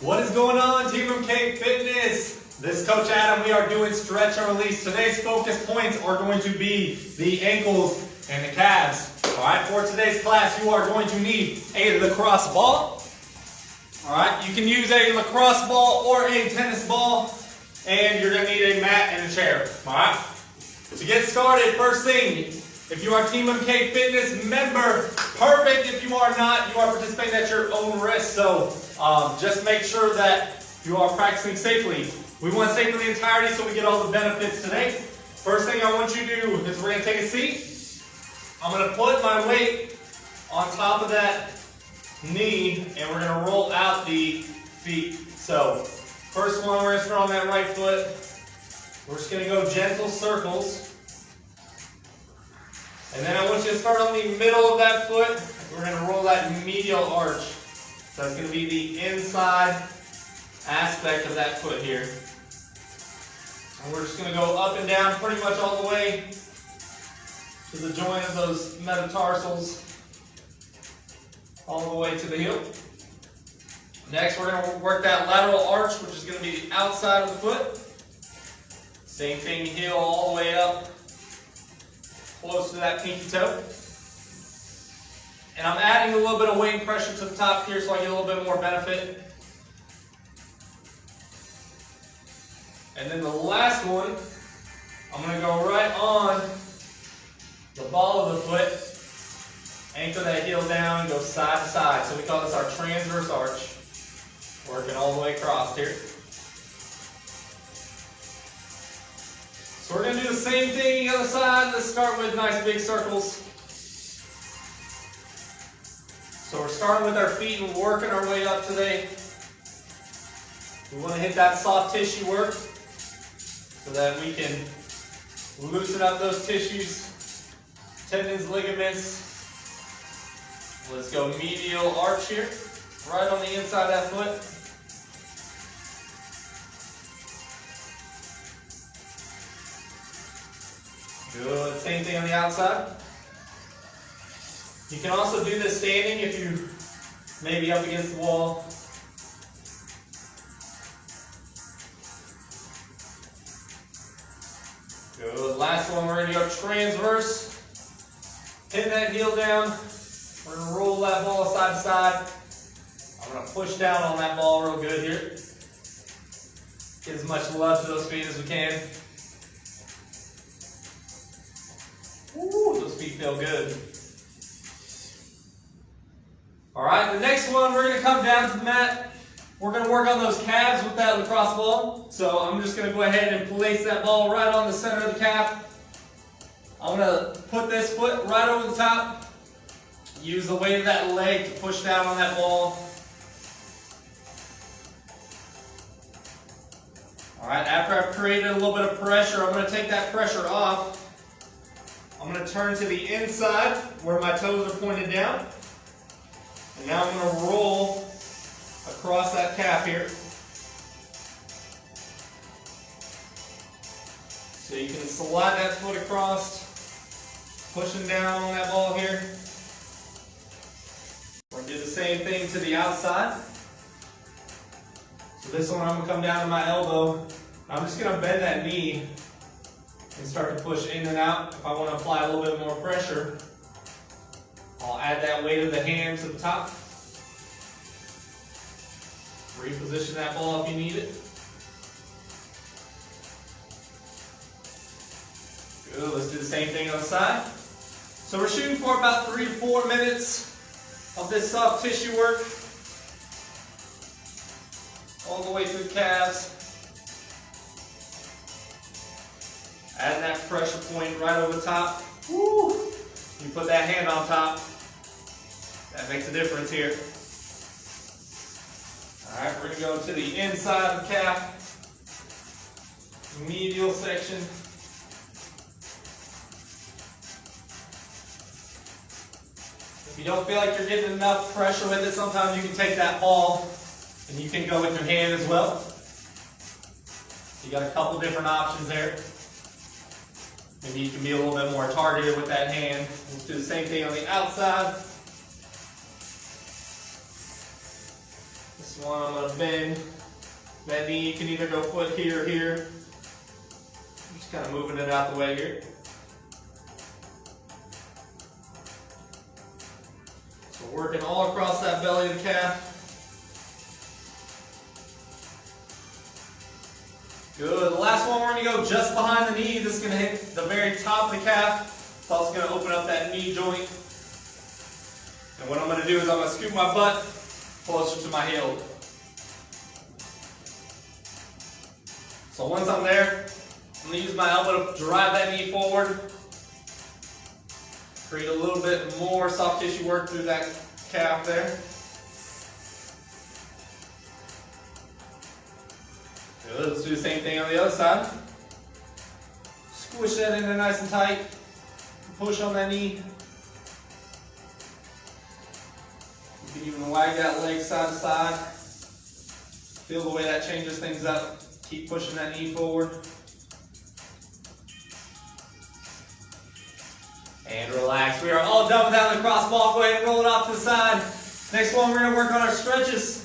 What is going on, TMMK Fitness? This is Coach Adam. We are doing stretch and release. Today's focus points are going to be the ankles and the calves. Alright, for today's class, you are going to need a lacrosse ball. Alright, you can use a lacrosse ball or a tennis ball, and you're going to need a mat and a chair. Alright, to get started, first thing, if you are a TMMK Fitness member, perfect. If you are not, you are participating at your own risk. So just make sure that you are practicing safely. We want to stay for the entirety so we get all the benefits today. First thing I want you to do is we're going to take a seat. I'm going to put my weight on top of that knee, and we're going to roll out the feet. So first one, we're going to start on that right foot. We're just going to go gentle circles. And then I want you to start on the middle of that foot. We're going to roll that medial arch. So that's going to be the inside aspect of that foot here. And we're just going to go up and down pretty much all the way to the joint of those metatarsals, all the way to the heel. Next, we're going to work that lateral arch, which is going to be the outside of the foot. Same thing, heel all the way up, close to that pinky toe. And I'm adding a little bit of weight and pressure to the top here so I get a little bit more benefit. And then the last one, I'm going to go right on the ball of the foot, anchor that heel down, and go side to side. So we call this our transverse arch, working all the way across here. So we're going to do the same thing the other side. Let's start with nice big circles. So we're starting with our feet and working our way up today. We want to hit that soft tissue work so that we can loosen up those tissues, tendons, ligaments. Let's go medial arch here, right on the inside of that foot. Good, same thing on the outside. You can also do this standing if you may be up against the wall. Good, last one, we're going to go transverse. Pin that heel down. We're going to roll that ball side to side. I'm going to push down on that ball real good here. Get as much love to those feet as we can. Ooh, those feet feel good. Alright, the next one, we're going to come down to the mat. We're going to work on those calves with that lacrosse ball. So I'm just going to go ahead and place that ball right on the center of the calf. I'm going to put this foot right over the top. Use the weight of that leg to push down on that ball. Alright, after I've created a little bit of pressure, I'm going to take that pressure off. I'm going to turn to the inside where my toes are pointed down. And now I'm going to roll across that calf here. So you can slide that foot across, pushing down on that ball here. We're going to do the same thing to the outside. So this one I'm going to come down to my elbow. I'm just going to bend that knee and start to push in and out. If I want to apply a little bit more pressure, I'll add that weight of the hand to the top. Reposition that ball if you need it. Good, let's do the same thing on the side. So we're shooting for about 3 to 4 minutes of this soft tissue work. All the way through the calves. Add that pressure point right over the top. Woo! You put that hand on top. That makes a difference here. Alright, we're going to go to the inside of the calf. Medial section. If you don't feel like you're getting enough pressure with it, sometimes you can take that ball and you can go with your hand as well. You got a couple different options there. Maybe you can be a little bit more targeted with that hand. Let's do the same thing on the outside. This one I'm going to bend that knee. You can either go foot here or here. I'm just kind of moving it out the way here. So working all across that belly of the calf. Good. The last one, we're going to go just behind the knee. This is going to hit the very top of the calf. It's also going to open up that knee joint. And what I'm going to do is I'm going to scoop my butt closer to my heel. So once I'm there, I'm going to use my elbow to drive that knee forward. Create a little bit more soft tissue work through that calf there. Good. Let's do the same thing on the other side. Squish that in there nice and tight. Push on that knee. You can even wag that leg side to side. Feel the way that changes things up. Keep pushing that knee forward. And relax. We are all done with that lacrosse ball. Go ahead and roll it off to the side. Next one, we're going to work on our stretches.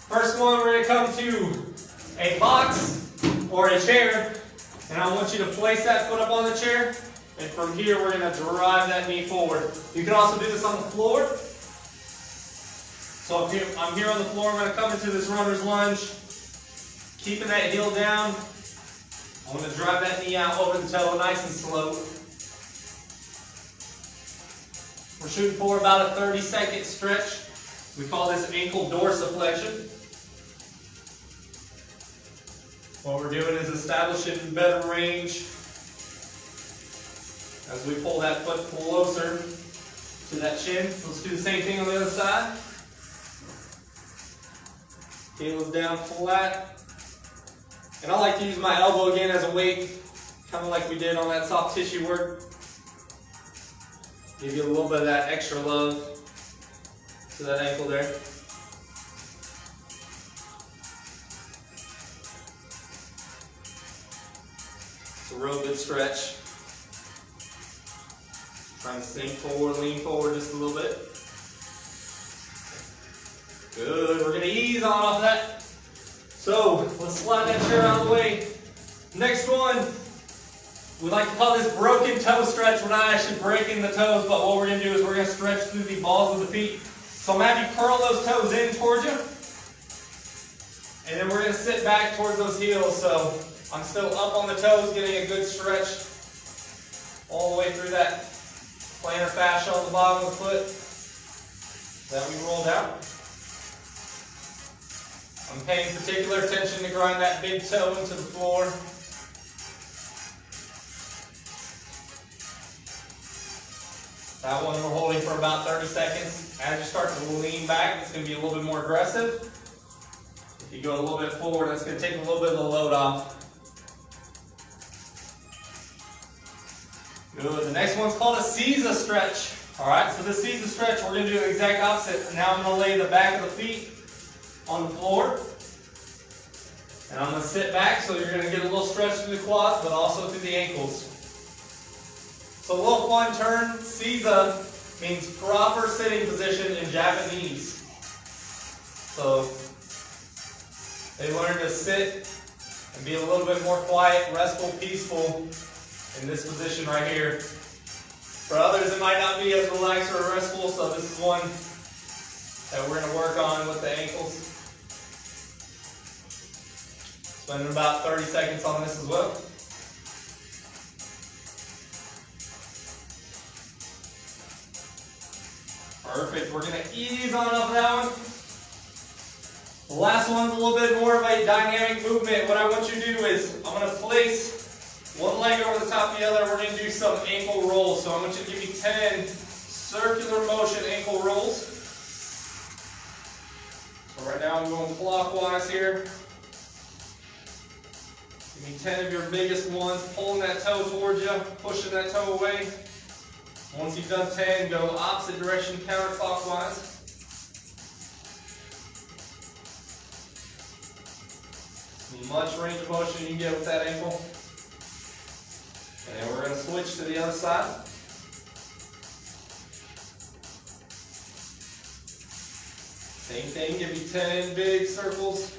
First one, we're going to come to a box or a chair, and I want you to place that foot up on the chair, and from here we're going to drive that knee forward. You can also do this on the floor. So if I'm here on the floor, I'm going to come into this runner's lunge, keeping that heel down. I'm going to drive that knee out over the toe nice and slow. We're shooting for about a 30-second stretch. We call this ankle dorsiflexion. What we're doing is establishing better range as we pull that foot closer to that shin. Let's do the same thing on the other side. Heel is down flat. And I like to use my elbow again as a weight, kind of like we did on that soft tissue work. Give you a little bit of that extra love to that ankle there. It's a real good stretch. Trying to sink forward, lean forward just a little bit. Good. We're going to ease on off that. So let's slide that chair out of the way. Next one, we like to call this broken toe stretch. We're not actually breaking the toes, but what we're going to do is we're going to stretch through the balls of the feet. So I'm going to have you curl those toes in towards you. And then we're going to sit back towards those heels. So I'm still up on the toes, getting a good stretch all the way through that plantar fascia on the bottom of the foot that we rolled out. I'm paying particular attention to grind that big toe into the floor. That one we're holding for about 30 seconds. As you start to lean back, it's going to be a little bit more aggressive. If you go a little bit forward, that's going to take a little bit of the load off. Good. The next one's called a Caesar stretch. Alright, so this Caesar stretch, we're going to do the exact opposite. Now I'm going to lay the back of the feet on the floor. And I'm going to sit back, so you're going to get a little stretch through the quads, but also through the ankles. So a little fun turn. Caesar means proper sitting position in Japanese. So they learn to sit and be a little bit more quiet, restful, peaceful in this position right here. For others, it might not be as relaxed or restful, so this is one that we're going to work on with the ankles. Spending about 30 seconds on this as well. Perfect. We're going to ease on up that one. The last one's a little bit more of a dynamic movement. What I want you to do is I'm going to place one leg over the top of the other. We're going to do some ankle rolls. So I want you to give me 10 circular motion ankle rolls. So right now I'm going clockwise here. Give me 10 of your biggest ones, pulling that toe towards you, pushing that toe away. Once you've done 10, go opposite direction counterclockwise. As much range of motion you can get with that ankle. And then we're going to switch to the other side. Same thing, give me 10 big circles.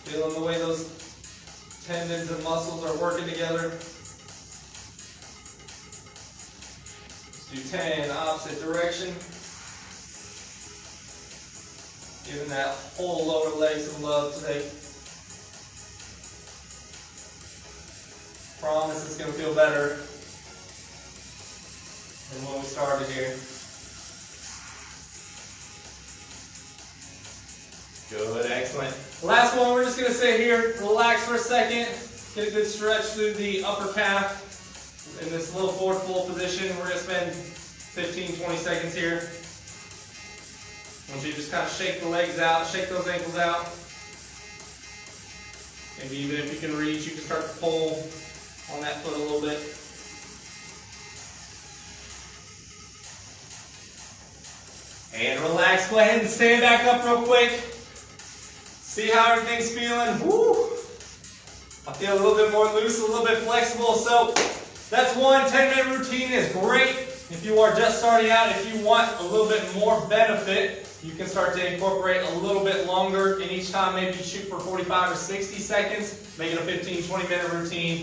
Feeling the way those tendons and muscles are working together. Let's do 10 opposite direction. Giving that whole lower leg some love today. Promise it's going to feel better than when we started here. Good, excellent. Last one, we're just going to sit here, relax for a second, get a good stretch through the upper calf in this little forward fold position. We're going to spend 15-20 seconds here. I want you to just kind of shake the legs out, shake those ankles out. Maybe even if you can reach, you can start to pull on that foot a little bit. And relax, go ahead and stand back up real quick. See how everything's feeling. Woo! I feel a little bit more loose, a little bit flexible. So that's one 10-minute routine is great. If you are just starting out, if you want a little bit more benefit, you can start to incorporate a little bit longer in each time. Maybe shoot for 45 or 60 seconds. Make it a 15-20 minute routine.